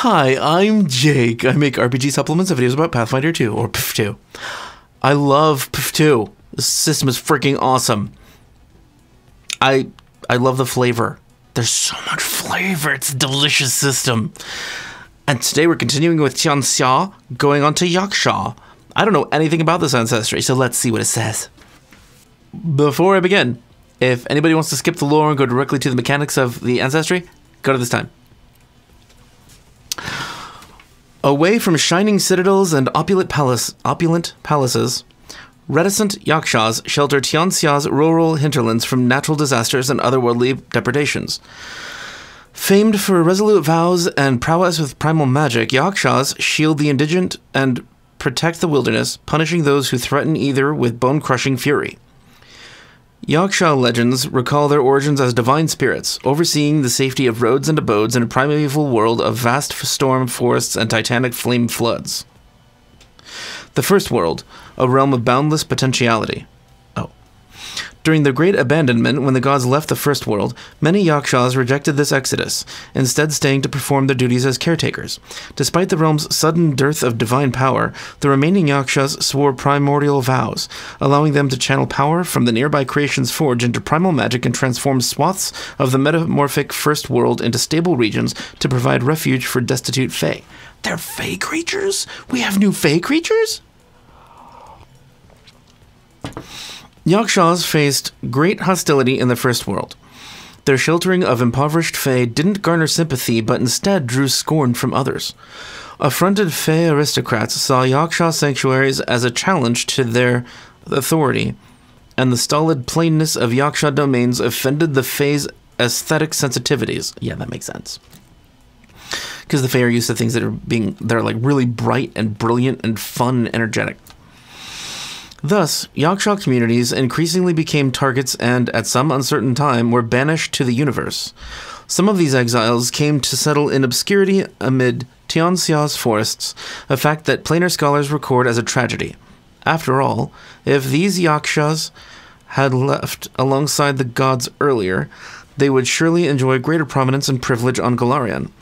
Hi, I'm Jake. I make RPG supplements and videos about Pathfinder 2, or PF2. I love PF2. This system is freaking awesome. I love the flavor. There's so much flavor. It's a delicious system. And today we're continuing with Tianxia, going on to Yaksha. I don't know anything about this ancestry, so let's see what it says. Before I begin, if anybody wants to skip the lore and go directly to the mechanics of the ancestry, go to this time. Away from shining citadels and opulent palaces, reticent Yakshas shelter Tianxia's rural hinterlands from natural disasters and otherworldly depredations. Famed for resolute vows and prowess with primal magic, Yakshas shield the indigent and protect the wilderness, punishing those who threaten either with bone-crushing fury. Yaksha legends recall their origins as divine spirits, overseeing the safety of roads and abodes in a primeval world of vast storm forests and titanic flame floods. The First World, a realm of boundless potentiality. During the Great Abandonment, when the gods left the First World, many Yakshas rejected this exodus, instead staying to perform their duties as caretakers. Despite the realm's sudden dearth of divine power, the remaining Yakshas swore primordial vows, allowing them to channel power from the nearby Creation's Forge into primal magic and transform swaths of the metamorphic First World into stable regions to provide refuge for destitute Fae. They're Fae creatures? We have new Fae creatures? Yakshas faced great hostility in the First World. Their sheltering of impoverished Fae didn't garner sympathy, but instead drew scorn from others. Affronted Fae aristocrats saw Yaksha sanctuaries as a challenge to their authority, and the stolid plainness of Yaksha domains offended the Fae's aesthetic sensitivities. Yeah, that makes sense. Because the Fae are used to things that are like really bright and brilliant and fun and energetic. Thus, Yaksha communities increasingly became targets and, at some uncertain time, were banished to the universe. Some of these exiles came to settle in obscurity amid Tianxia's forests, a fact that planar scholars record as a tragedy. After all, if these Yakshas had left alongside the gods earlier, they would surely enjoy greater prominence and privilege on Golarion.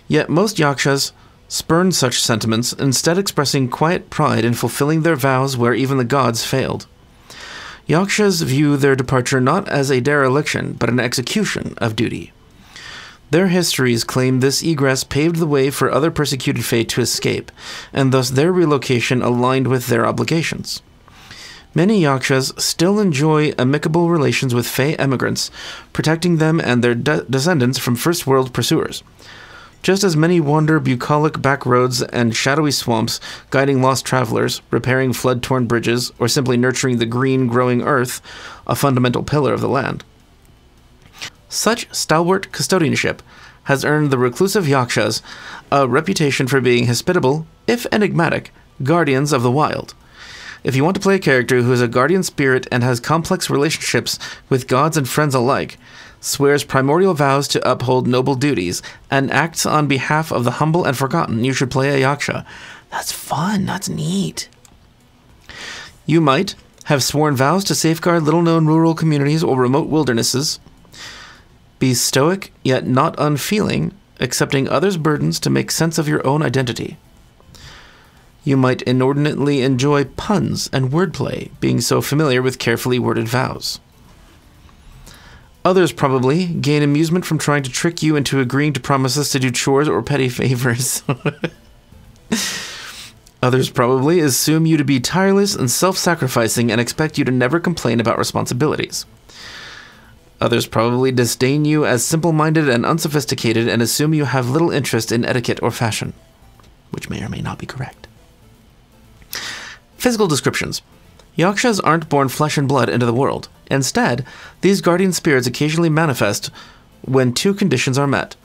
Yet most Yakshas spurned such sentiments, instead expressing quiet pride in fulfilling their vows where even the gods failed. Yakshas view their departure not as a dereliction, but an execution of duty. Their histories claim this egress paved the way for other persecuted Fae to escape, and thus their relocation aligned with their obligations. Many Yakshas still enjoy amicable relations with Fae emigrants, protecting them and their descendants from First World pursuers. Just as many wander bucolic back roads and shadowy swamps, guiding lost travelers, repairing flood-torn bridges, or simply nurturing the green, growing earth, a fundamental pillar of the land. Such stalwart custodianship has earned the reclusive Yakshas a reputation for being hospitable, if enigmatic, guardians of the wild. If you want to play a character who is a guardian spirit and has complex relationships with gods and friends alike, swears primordial vows to uphold noble duties, and acts on behalf of the humble and forgotten, you should play a Yaksha. That's fun. That's neat. You might have sworn vows to safeguard little-known rural communities or remote wildernesses, be stoic yet not unfeeling, accepting others' burdens to make sense of your own identity. You might inordinately enjoy puns and wordplay, being so familiar with carefully worded vows. Others probably gain amusement from trying to trick you into agreeing to promises to do chores or petty favors. Others probably assume you to be tireless and self-sacrificing and expect you to never complain about responsibilities. Others probably disdain you as simple-minded and unsophisticated and assume you have little interest in etiquette or fashion, which may or may not be correct. Physical descriptions. Yakshas aren't born flesh and blood into the world. Instead, these guardian spirits occasionally manifest when two conditions are met.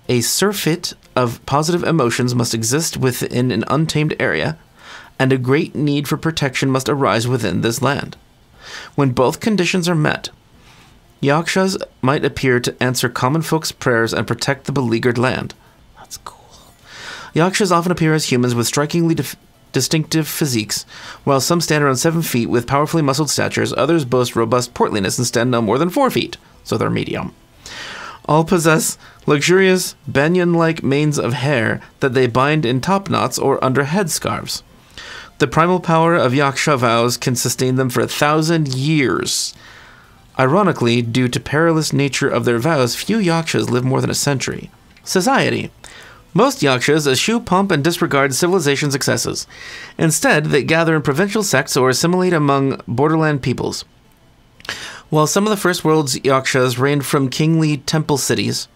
A surfeit of positive emotions must exist within an untamed area, and a great need for protection must arise within this land. When both conditions are met, Yakshas might appear to answer common folks' prayers and protect the beleaguered land. That's cool. Yakshas often appear as humans with strikingly distinctive physiques. While some stand around 7 feet with powerfully muscled statures, others boast robust portliness and stand no more than 4 feet, so they're medium. All possess luxurious banyan-like manes of hair that they bind in top knots or under headscarves. The primal power of Yaksha vows can sustain them for 1,000 years. Ironically, due to perilous nature of their vows, few Yakshas live more than a century. Society. Most Yakshas eschew pomp and disregard civilization's excesses. Instead, they gather in provincial sects or assimilate among borderland peoples. While some of the First World's Yakshas reigned from kingly temple cities,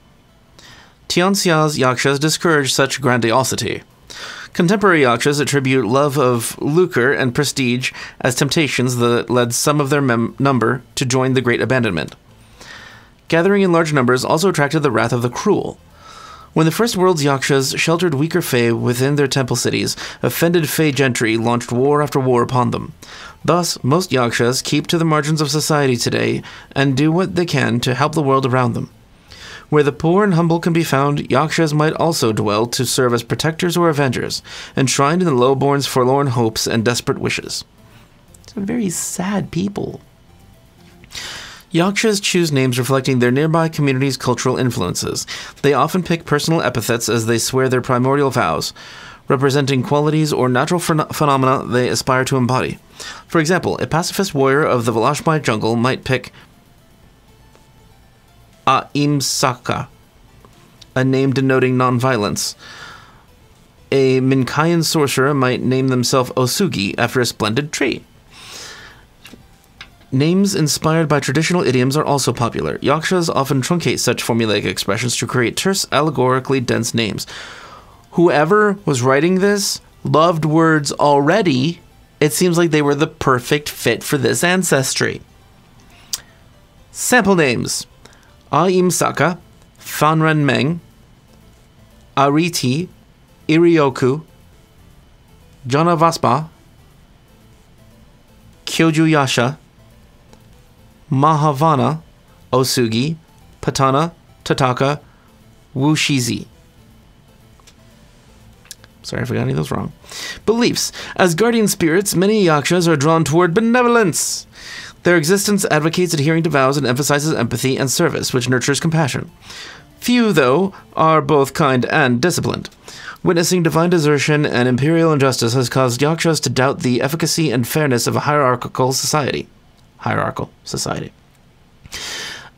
Tianxia's Yakshas discouraged such grandiosity. Contemporary Yakshas attribute love of lucre and prestige as temptations that led some of their number to join the Great Abandonment. Gathering in large numbers also attracted the wrath of the cruel. When the First World's Yakshas sheltered weaker Fae within their temple cities, offended Fae gentry launched war after war upon them. Thus, most Yakshas keep to the margins of society today and do what they can to help the world around them. Where the poor and humble can be found, Yakshas might also dwell to serve as protectors or avengers, enshrined in the lowborn's forlorn hopes and desperate wishes. They're very sad people. Yakshas choose names reflecting their nearby community's cultural influences. They often pick personal epithets as they swear their primordial vows, representing qualities or natural phenomena they aspire to embody. For example, a pacifist warrior of the Valashmai jungle might pick Ahimsaka, a name denoting nonviolence. A Minkayan sorcerer might name themselves Osugi after a splendid tree. Names inspired by traditional idioms are also popular. Yakshas often truncate such formulaic expressions to create terse, allegorically dense names. Whoever was writing this loved words already. It seems like they were the perfect fit for this ancestry. Sample names: Ahimsaka, Fanrenmeng, Ariti, Irioku, Janavaspa, Kyojuyasha, Mahavana, Osugi, Patana, Tataka, Wushizi. Sorry if I got any of those wrong. Beliefs. As guardian spirits, many Yakshas are drawn toward benevolence. Their existence advocates adhering to vows and emphasizes empathy and service, which nurtures compassion. Few, though, are both kind and disciplined. Witnessing divine desertion and imperial injustice has caused Yakshas to doubt the efficacy and fairness of a hierarchical society.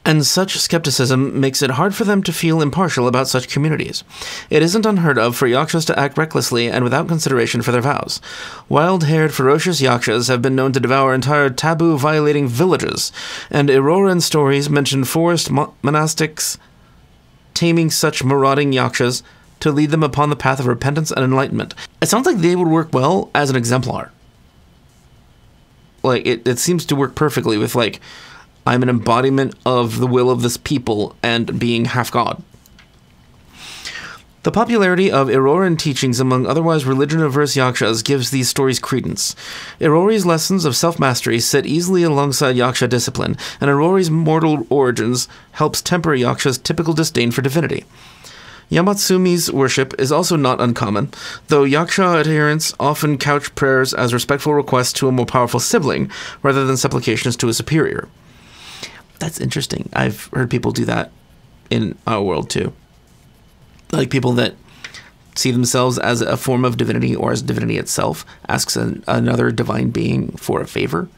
And such skepticism makes it hard for them to feel impartial about such communities. It isn't unheard of for Yakshas to act recklessly and without consideration for their vows. Wild-haired, ferocious Yakshas have been known to devour entire taboo-violating villages, and Auroran stories mention forest monastics taming such marauding Yakshas to lead them upon the path of repentance and enlightenment. It sounds like they would work well as an exemplar. Like, it seems to work perfectly with, like, I'm an embodiment of the will of this people and being half-god. The popularity of Auroran teachings among otherwise religion-averse Yakshas gives these stories credence. Irori's lessons of self-mastery sit easily alongside Yaksha discipline, and Irori's mortal origins helps temper Yaksha's typical disdain for divinity. Yamatsumi's worship is also not uncommon, though Yaksha adherents often couch prayers as respectful requests to a more powerful sibling, rather than supplications to a superior. That's interesting. I've heard people do that in our world, too. Like people that see themselves as a form of divinity or as divinity itself asks another divine being for a favor.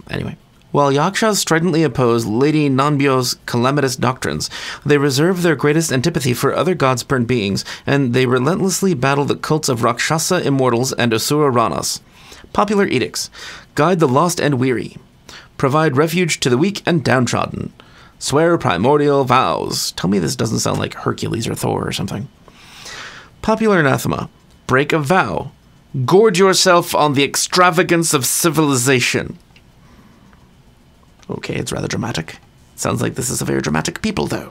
Anyway. While Yakshas stridently oppose Lady Nanbyo's calamitous doctrines, they reserve their greatest antipathy for other gods-burnt beings, and they relentlessly battle the cults of Rakshasa immortals and Asura Ranas. Popular edicts: guide the lost and weary. Provide refuge to the weak and downtrodden. Swear primordial vows. Tell me this doesn't sound like Hercules or Thor or something. Popular anathema: break a vow. Gorge yourself on the extravagance of civilization. Okay, it's rather dramatic. Sounds like this is a very dramatic people, though.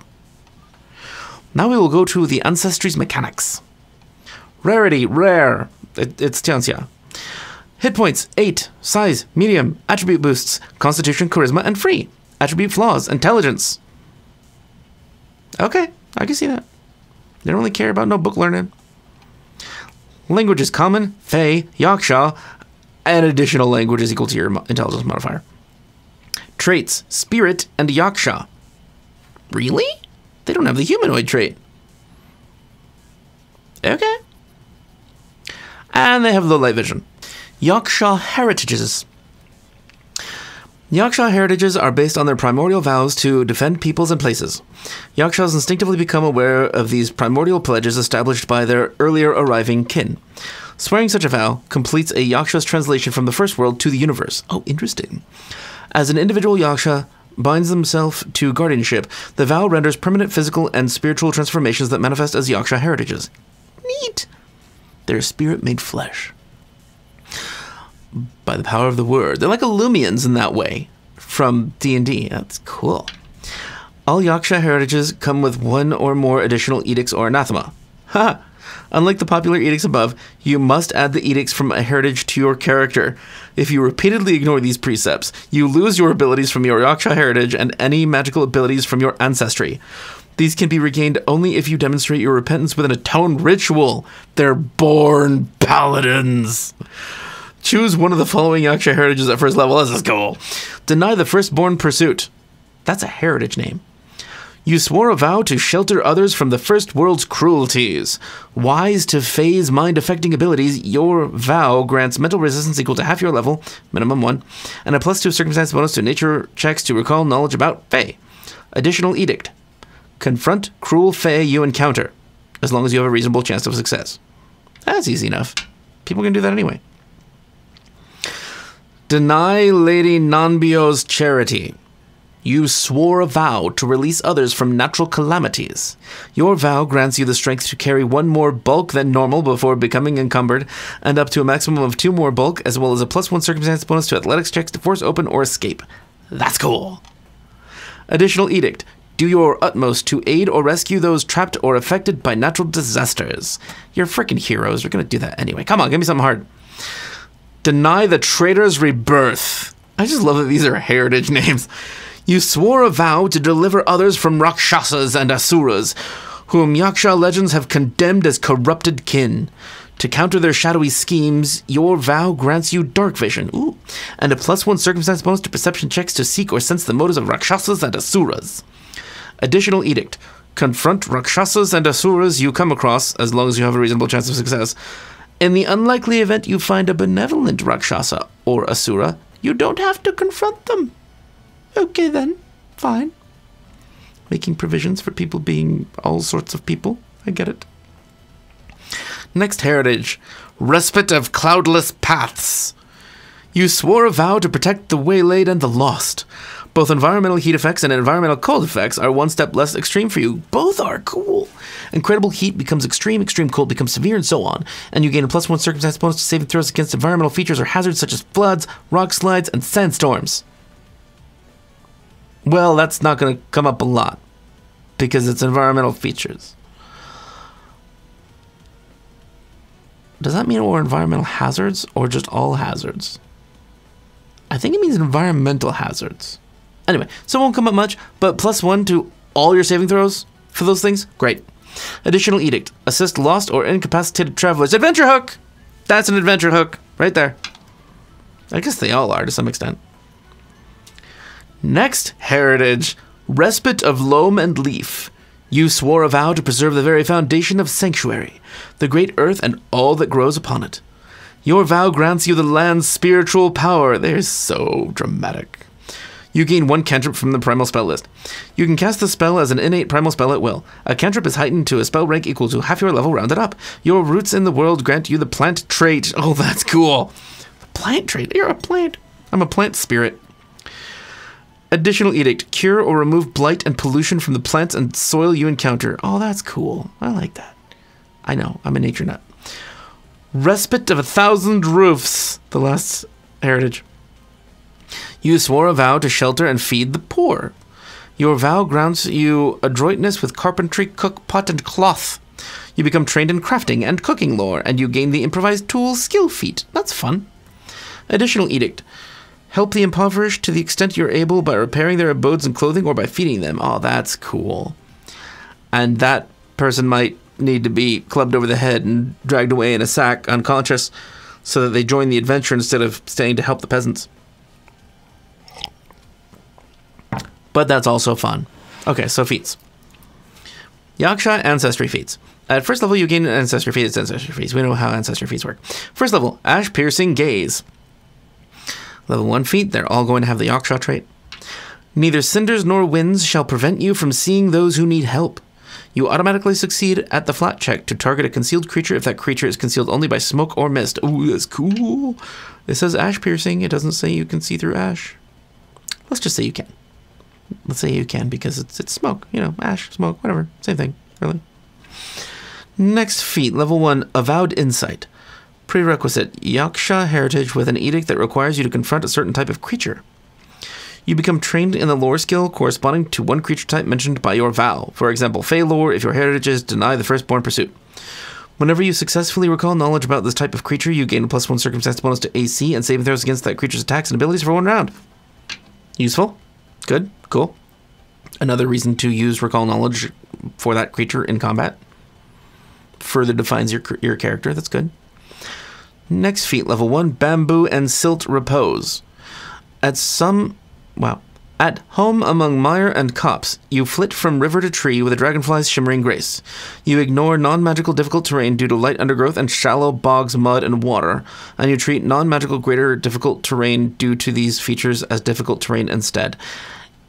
Now we will go to the ancestry's mechanics. Rarity, rare. It's Tianxia. Hit points, 8. Size, medium. Attribute boosts, constitution, charisma, and free. Attribute flaws, intelligence. Okay, I can see that. They don't really care about no book learning. Language is common, Fey, Yaksha, and additional language is equal to your intelligence modifier. Traits: Spirit and Yaksha. Really? They don't have the humanoid trait. Okay. And they have low light vision. Yaksha heritages. Yaksha heritages are based on their primordial vows to defend peoples and places. Yakshas instinctively become aware of these primordial pledges established by their earlier arriving kin. Swearing such a vow completes a Yaksha's translation from the first world to the universe. Oh, interesting. As an individual Yaksha binds themselves to guardianship, the vow renders permanent physical and spiritual transformations that manifest as Yaksha heritages. Neat. Their spirit made flesh. By the power of the word. They're like Illumians in that way from D&D. That's cool. All Yaksha heritages come with one or more additional edicts or anathema. Ha! Unlike the popular edicts above, you must add the edicts from a heritage to your character. If you repeatedly ignore these precepts, you lose your abilities from your Yaksha heritage and any magical abilities from your ancestry. These can be regained only if you demonstrate your repentance with an atoned ritual. They're born paladins. Choose one of the following Yaksha heritages at first level. This is cool. Deny the firstborn pursuit. That's a heritage name. You swore a vow to shelter others from the first world's cruelties. Wise to phase mind-affecting abilities, your vow grants mental resistance equal to half your level, minimum 1, and a +2 circumstance bonus to nature checks to recall knowledge about Fae. Additional edict. Confront cruel Fae you encounter, as long as you have a reasonable chance of success. That's easy enough. People can do that anyway. Deny Lady Nanbio's charity. You swore a vow to release others from natural calamities. Your vow grants you the strength to carry 1 more bulk than normal before becoming encumbered, and up to a maximum of 2 more bulk, as well as a +1 circumstance bonus to athletics checks to force open or escape. That's cool. Additional edict. Do your utmost to aid or rescue those trapped or affected by natural disasters. You're freaking heroes. You're going to do that anyway. Come on, give me something hard. Deny the traitor's rebirth. I just love that these are heritage names. You swore a vow to deliver others from Rakshasas and Asuras, whom Yaksha legends have condemned as corrupted kin. To counter their shadowy schemes, your vow grants you dark vision, and a +1 circumstance bonus to perception checks to seek or sense the motives of Rakshasas and Asuras. Additional edict. Confront Rakshasas and Asuras you come across, as long as you have a reasonable chance of success. In the unlikely event you find a benevolent Rakshasa or Asura, you don't have to confront them. Okay then, fine. Making provisions for people being all sorts of people. I get it. Next heritage. Respite of cloudless paths. You swore a vow to protect the waylaid and the lost. Both environmental heat effects and environmental cold effects are 1 step less extreme for you. Both are cool. Incredible heat becomes extreme, extreme cold becomes severe, and so on. And you gain a +1 circumstance bonus to saving throws against environmental features or hazards such as floods, rock slides, and sandstorms. Well, that's not going to come up a lot because it's environmental features. Does that mean we're environmental hazards or just all hazards? I think it means environmental hazards. Anyway, so it won't come up much, but +1 to all your saving throws for those things? Great. Additional edict. Assist lost or incapacitated travelers. Adventure hook! That's an adventure hook right there. I guess they all are to some extent. Next heritage. Respite of loam and leaf. You swore a vow to preserve the very foundation of sanctuary, the great earth and all that grows upon it. Your vow grants you the land's spiritual power. They're so dramatic. You gain 1 cantrip from the primal spell list. You can cast the spell as an innate primal spell at will. A cantrip is heightened to a spell rank equal to half your level rounded up. Your roots in the world grant you the plant trait. Oh, that's cool. The plant trait? You're a plant. I'm a plant spirit. Additional edict. Cure or remove blight and pollution from the plants and soil you encounter. Oh, that's cool. I like that. I know. I'm a nature nut. Respite of 1,000 roofs. The last heritage. You swore a vow to shelter and feed the poor. Your vow grants you adroitness with carpentry, cook, pot, and cloth. You become trained in crafting and cooking lore, and you gain the improvised tools skill feat. That's fun. Additional edict. Help the impoverished to the extent you're able by repairing their abodes and clothing or by feeding them. Oh, that's cool. And that person might need to be clubbed over the head and dragged away in a sack unconscious so that they join the adventure instead of staying to help the peasants. But that's also fun. Okay, so feats. Yaksha Ancestry feats. At first level, you gain an Ancestry feat. It's Ancestry feats. We know how Ancestry feats work. First level, Ash Piercing Gaze. Level 1 feat, they're all going to have the Yaksha trait. Neither cinders nor winds shall prevent you from seeing those who need help. You automatically succeed at the flat check to target a concealed creature if that creature is concealed only by smoke or mist. Ooh, that's cool. It says Ash Piercing. It doesn't say you can see through ash. Let's just say you can. Let's say you can because it's smoke. You know, ash, smoke, whatever. Same thing, really. Next feat, level 1, Avowed Insight. Prerequisite, Yaksha heritage with an edict that requires you to confront a certain type of creature. You become trained in the lore skill corresponding to one creature type mentioned by your vow. For example, Fey lore if your heritage is Deny the Firstborn Pursuit. Whenever you successfully recall knowledge about this type of creature, you gain a +1 circumstance bonus to AC and saving throws against that creature's attacks and abilities for 1 round. Useful. Good. Cool. Another reason to use recall knowledge for that creature in combat. Further defines your character. That's good. Next feat, level 1, Bamboo and Silt Repose. At home among mire and copse, you flit from river to tree with a dragonfly's shimmering grace. You ignore non-magical difficult terrain due to light undergrowth and shallow bogs, mud, and water, and you treat non-magical greater difficult terrain due to these features as difficult terrain instead.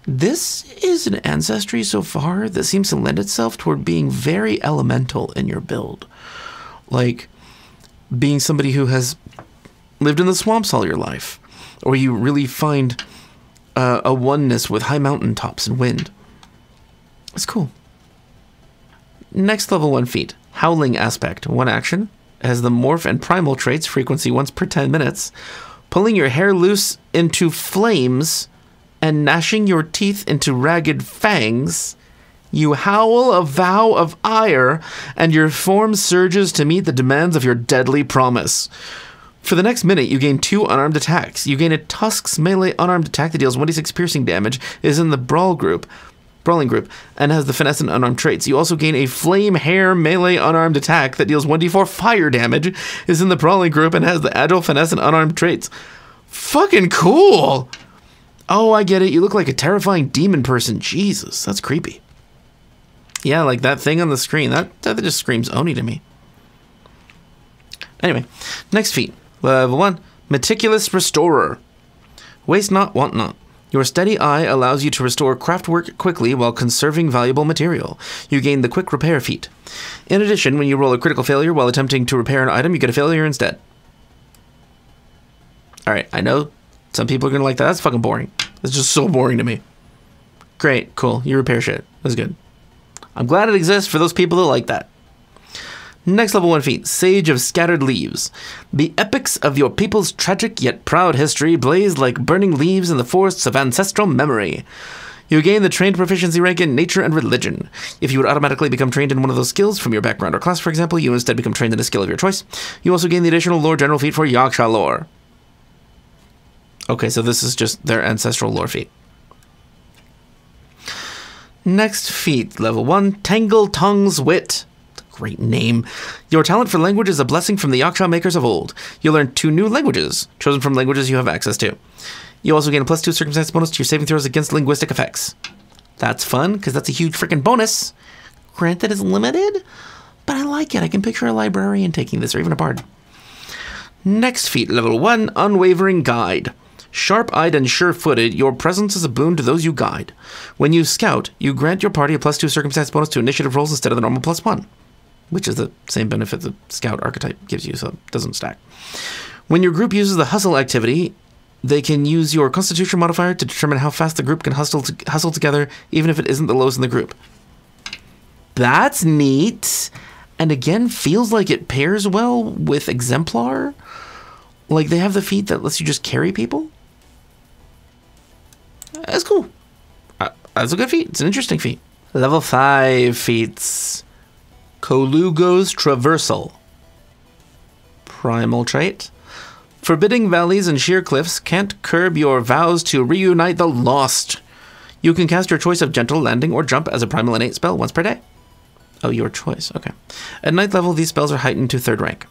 This is an ancestry so far that seems to lend itself toward being very elemental in your build. Like, being somebody who has lived in the swamps all your life, or you really find a oneness with high mountain tops and wind. It's cool. Next level 1 feat, Howling Aspect. 1 action. It has the Morph and Primal traits, frequency once per 10 minutes. Pulling your hair loose into flames and gnashing your teeth into ragged fangs. You howl a vow of ire, and your form surges to meet the demands of your deadly promise. For the next minute, you gain 2 unarmed attacks. You gain a Tusk's melee unarmed attack that deals 1d6 piercing damage, is in the brawling group, and has the finesse and unarmed traits. You also gain a flame hair melee unarmed attack that deals 1d4 fire damage, is in the brawling group, and has the agile, finesse, and unarmed traits. Fucking cool! Oh, I get it. You look like a terrifying demon person. Jesus, that's creepy. Yeah, like that thing on the screen. That just screams Oni to me. Anyway, next feat. Level 1, Meticulous Restorer. Waste not, want not. Your steady eye allows you to restore craftwork quickly while conserving valuable material. You gain the Quick Repair feat. In addition, when you roll a critical failure while attempting to repair an item, you get a failure instead. Alright, I know some people are going to like that. That's fucking boring. It's just so boring to me. Great, cool. You repair shit. That's good. I'm glad it exists for those people that like that. Next level 1 feat, Sage of Scattered Leaves. The epics of your people's tragic yet proud history blaze like burning leaves in the forests of ancestral memory. You gain the trained proficiency rank in nature and religion. If you would automatically become trained in one of those skills from your background or class, for example, you instead become trained in a skill of your choice. You also gain the additional lore general feat for Yaksha lore. Okay, so this is just their ancestral lore feat. Next feat, level 1, Tangle Tongue's Wit. Great name. Your talent for language is a blessing from the Yaksha makers of old. You learn 2 new languages, chosen from languages you have access to. You also gain a +2 circumstance bonus to your saving throws against linguistic effects. That's fun, because that's a huge freaking bonus. Granted, it's limited, but I like it. I can picture a librarian taking this, or even a bard. Next feat, level 1, Unwavering Guide. Sharp-eyed and sure-footed, your presence is a boon to those you guide. When you scout, you grant your party a +2 circumstance bonus to initiative rolls instead of the normal +1. Which is the same benefit the scout archetype gives you, so it doesn't stack. When your group uses the hustle activity, they can use your constitution modifier to determine how fast the group can hustle together, even if it isn't the lowest in the group. That's neat. And again, feels like it pairs well with Exemplar. Like they have the feat that lets you just carry people. That's cool. That's a good feat. It's an interesting feat. Level 5 feats. Colugo's Traversal. Primal trait. Forbidding valleys and sheer cliffs can't curb your vows to reunite the lost. You can cast your choice of gentle, landing, or jump as a primal innate spell once per day. Oh, your choice. Okay. At 9th level, these spells are heightened to 3rd rank.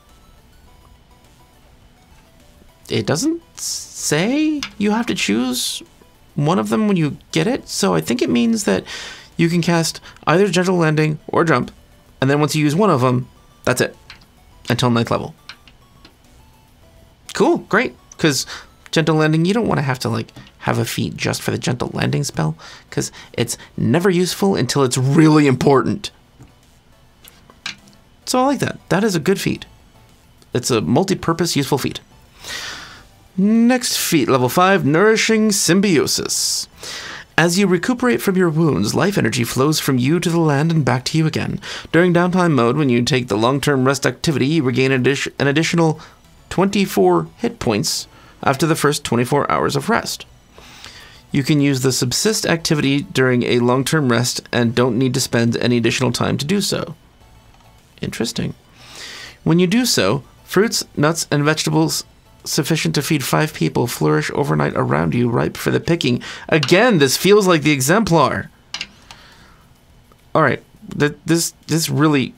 It doesn't say you have to choose one of them when you get it, so I think it means that You can cast either Gentle Landing or Jump, and then once you use one of them, that's it. Until 9th level. Cool, great. Because Gentle Landing, you don't want to have a feat just for the Gentle Landing spell, because it's never useful until it's really important. So I like that. That is a good feat. It's a multi-purpose useful feat. Next feat, level 5, Nourishing Symbiosis. As you recuperate from your wounds, life energy flows from you to the land and back to you again. During downtime mode, when you take the long-term rest activity, you regain an additional 24 hit points after the first 24 hours of rest. You can use the subsist activity during a long-term rest and don't need to spend any additional time to do so. Interesting. When you do so, fruits, nuts, and vegetables sufficient to feed 5 people flourish overnight around you, ripe for the picking. Again, this feels like the Exemplar. Alright, this really...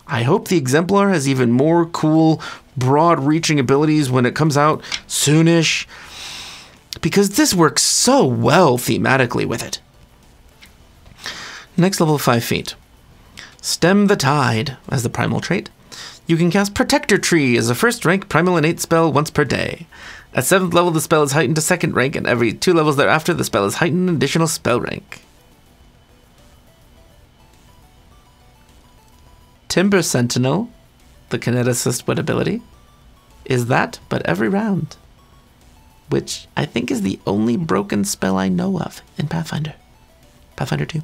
I hope the Exemplar has even more cool, broad-reaching abilities when it comes out soonish, because this works so well thematically with it. Next level 5 feat. Stem the Tide as the primal trait. You can cast Protector Tree as a first rank primal innate spell once per day. At 7th level, the spell is heightened to 2nd rank, and every 2 levels thereafter, the spell is heightened an additional spell rank. Timber Sentinel, the Kineticist Wood ability, is that, but every round. Which I think is the only broken spell I know of in Pathfinder. Pathfinder 2.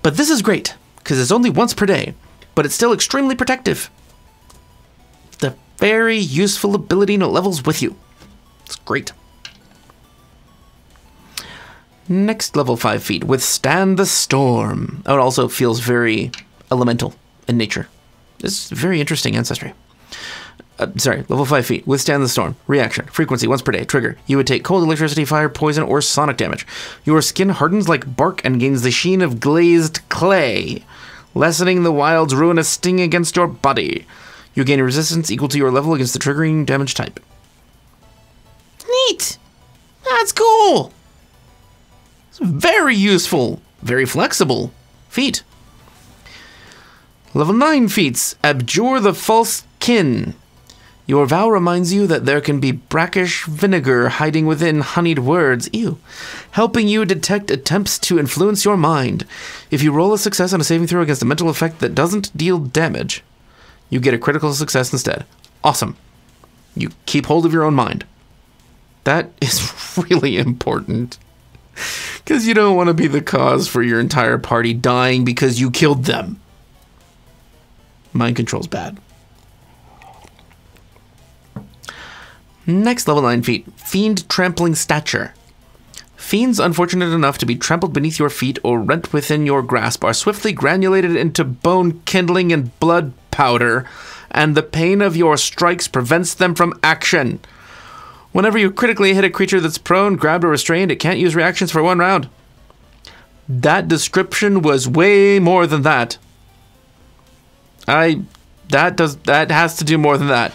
But this is great, because it's only once per day. But it's still extremely protective. The very useful ability and it levels with you. It's great. Next level 5 feat, Withstand the Storm. Oh, it also feels very elemental in nature. This is very interesting ancestry. Level 5 feat, Withstand the Storm. Reaction, frequency, once per day. Trigger, you would take cold, electricity, fire, poison, or sonic damage. Your skin hardens like bark and gains the sheen of glazed clay, lessening the wild's ruinous sting against your body. You gain a resistance equal to your level against the triggering damage type. Neat! That's cool! It's very useful, very flexible feat. Level 9 feats, Abjure the False Kin. Your vow reminds you that there can be brackish vinegar hiding within honeyed words, helping you detect attempts to influence your mind. If you roll a success on a saving throw against a mental effect that doesn't deal damage, you get a critical success instead. Awesome. You keep hold of your own mind. That is really important. Because you don't want to be the cause for your entire party dying because you killed them. Mind control's bad. Next level 9 feat, Fiend Trampling Stature. Fiends unfortunate enough to be trampled beneath your feet or rent within your grasp are swiftly granulated into bone kindling and blood powder, and the pain of your strikes prevents them from action. Whenever you critically hit a creature that's prone, grabbed, or restrained, it can't use reactions for 1 round. That description was way more than that. That has to do more than that.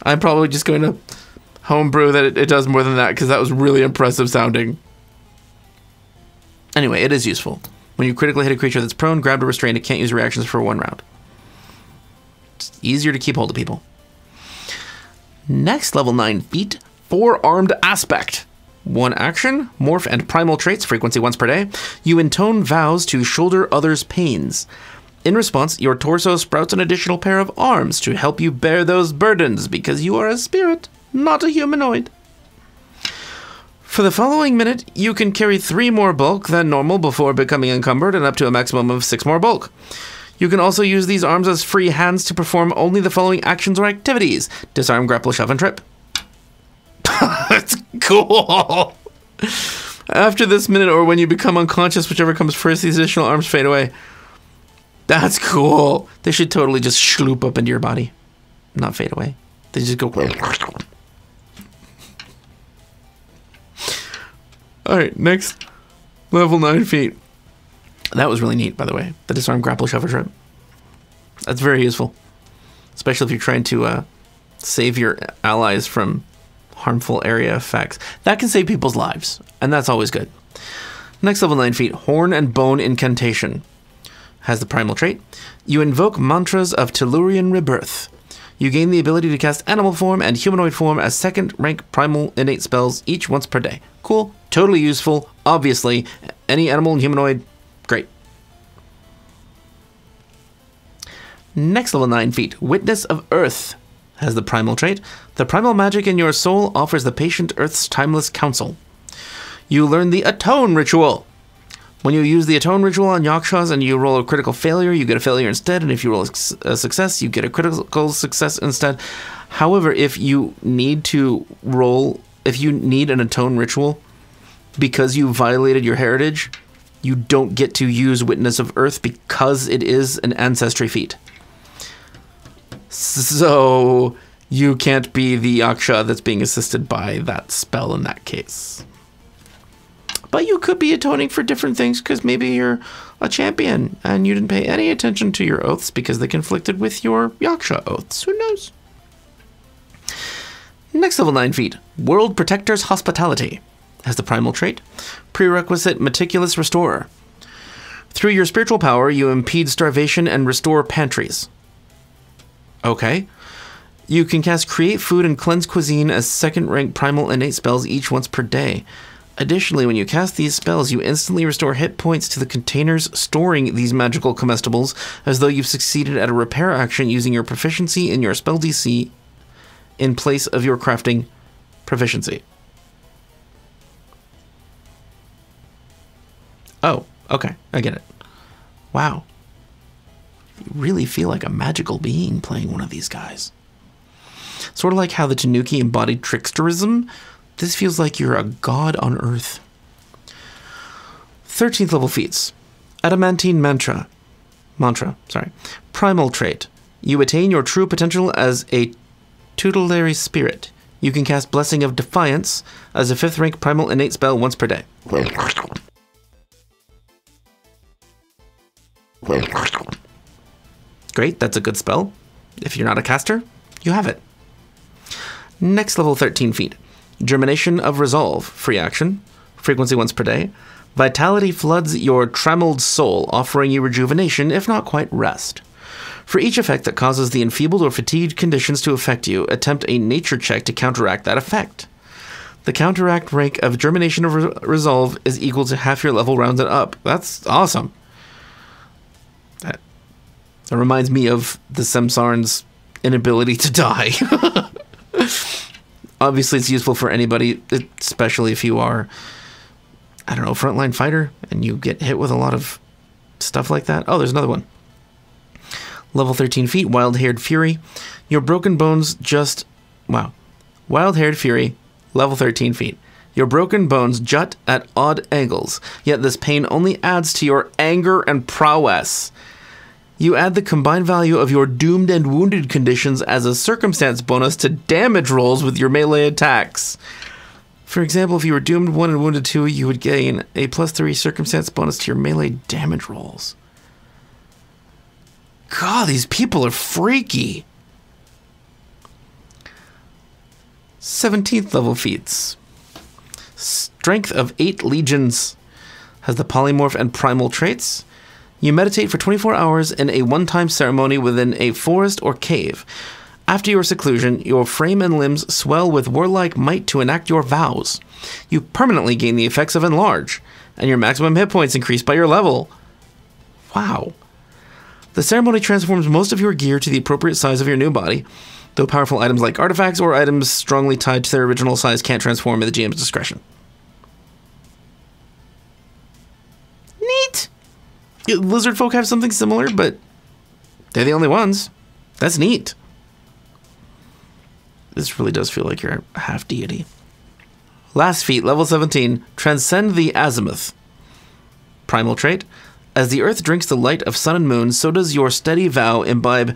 I'm probably just going to homebrew that it does more than that, because that was really impressive sounding. Anyway, it is useful. When you critically hit a creature that's prone, grabbed, or restrained, it can't use reactions for 1 round. It's easier to keep hold of people. Next level 9 feat, Four-Armed Aspect. 1 action, morph and primal traits, frequency once per day. You intone vows to shoulder others' pains. In response, your torso sprouts an additional pair of arms to help you bear those burdens, because you are a spirit, not a humanoid. For the following minute, you can carry 3 more bulk than normal before becoming encumbered, and up to a maximum of 6 more bulk. You can also use these arms as free hands to perform only the following actions or activities: disarm, grapple, shove, and trip. That's cool! After this minute, or when you become unconscious, whichever comes first, these additional arms fade away. That's cool. They should totally just shloop up into your body. Not fade away. They just go... Alright, next. Level 9 feat. That was really neat, by the way. The disarm, grapple, shove, and trip. That's very useful. Especially if you're trying to save your allies from harmful area effects. That can save people's lives, and that's always good. Next level 9 feat, Horn and Bone Incantation. Has the primal trait. You invoke mantras of Tellurian rebirth. You gain the ability to cast animal form and humanoid form as second rank primal innate spells each once per day. Cool, totally useful, obviously. Any animal and humanoid, great. Next level 9 feat, Witness of Earth. Has the primal trait. The primal magic in your soul offers the patient Earth's timeless counsel. You learn the Atone ritual. When you use the Atone ritual on Yakshas and you roll a critical failure, you get a failure instead, and if you roll a success, you get a critical success instead. However, if you need an Atone ritual because you violated your heritage, you don't get to use Witness of Earth because it is an ancestry feat. So you can't be the Yaksha that's being assisted by that spell in that case. But you could be atoning for different things because maybe you're a champion and you didn't pay any attention to your oaths because they conflicted with your Yaksha oaths. Who knows? Next level 9 feat, World Protector's Hospitality. Has the primal trait. Prerequisite, Meticulous Restorer. Through your spiritual power, you impede starvation and restore pantries. Okay. You can cast Create Food and Cleanse Cuisine as second rank primal innate spells each once per day. Additionally, when you cast these spells, you instantly restore hit points to the containers storing these magical comestibles, as though you've succeeded at a repair action using your proficiency in your spell DC in place of your crafting proficiency. Oh, okay, I get it. Wow. You really feel like a magical being playing one of these guys. Sort of like how the Tanuki embodied tricksterism. This feels like you're a god on Earth. 13th level feats. Adamantine Mantra. Primal trait. You attain your true potential as a tutelary spirit. You can cast Blessing of Defiance as a 5th rank primal innate spell once per day. Great, that's a good spell. If you're not a caster, you have it. Next level 13 feat. Germination of Resolve, free action, frequency once per day. Vitality floods your trammeled soul, offering you rejuvenation, if not quite rest. For each effect that causes the enfeebled or fatigued conditions to affect you, attempt a nature check to counteract that effect. The counteract rank of Germination of Resolve is equal to half your level rounded up. That's awesome. That reminds me of the Samsarn's inability to die. Obviously, it's useful for anybody, especially if you are, I don't know, frontline fighter, and you get hit with a lot of stuff like that. Oh, there's another one. Level 13 feat, Wild-Haired Fury. Your broken bones just... Wow. Wild-Haired Fury, level 13 feat. Your broken bones jut at odd angles, yet this pain only adds to your anger and prowess. You add the combined value of your doomed and wounded conditions as a circumstance bonus to damage rolls with your melee attacks. For example, if you were doomed 1 and wounded 2, you would gain a +3 circumstance bonus to your melee damage rolls. God, these people are freaky. 17th level feats. Strength of 8 legions. Has the polymorph and primal traits. You meditate for 24 hours in a one-time ceremony within a forest or cave. After your seclusion, your frame and limbs swell with warlike might to enact your vows. You permanently gain the effects of Enlarge, and your maximum hit points increase by your level. Wow. The ceremony transforms most of your gear to the appropriate size of your new body, though powerful items like artifacts or items strongly tied to their original size can't transform at the GM's discretion. Neat! Lizard folk have something similar, but they're the only ones. That's neat. This really does feel like you're a half deity. Last feat, level 17, Transcend the Azimuth. Primal trait. As the earth drinks the light of sun and moon, so does your steady vow imbibe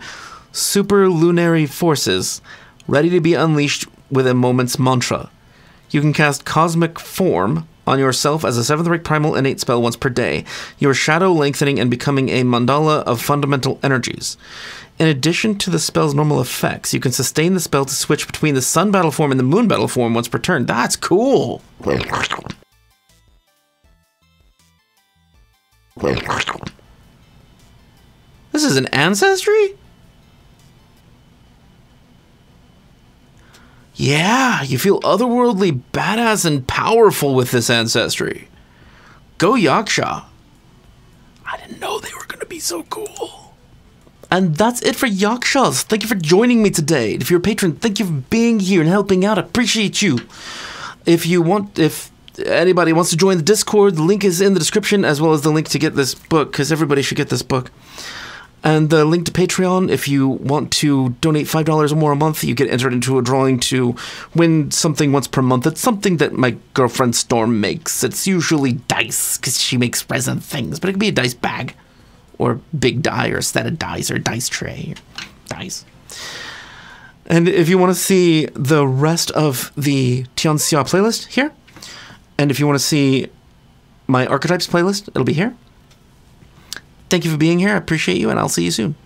superlunary forces, ready to be unleashed with a moment's mantra. You can cast Cosmic Form on yourself as a 7th rank primal innate spell once per day, your shadow lengthening and becoming a mandala of fundamental energies. In addition to the spell's normal effects, you can sustain the spell to switch between the sun battle form and the moon battle form once per turn. That's cool! This is an ancestry? Yeah, you feel otherworldly, badass, and powerful with this ancestry. Go Yaksha. I didn't know they were going to be so cool. And that's it for Yakshas. Thank you for joining me today. If you're a patron, thank you for being here and helping out. I appreciate you. If anybody wants to join the Discord, the link is in the description, as well as the link to get this book, because everybody should get this book. And the link to Patreon, if you want to donate $5 or more a month, you get entered into a drawing to win something once per month. It's something that my girlfriend Storm makes. It's usually dice, because she makes resin things, but it could be a dice bag, or big die, or a set of dice, or a dice tray, or dice. And if you want to see the rest of the Tianxia playlist, here. And if you want to see my Archetypes playlist, it'll be here. Thank you for being here. I appreciate you, and I'll see you soon.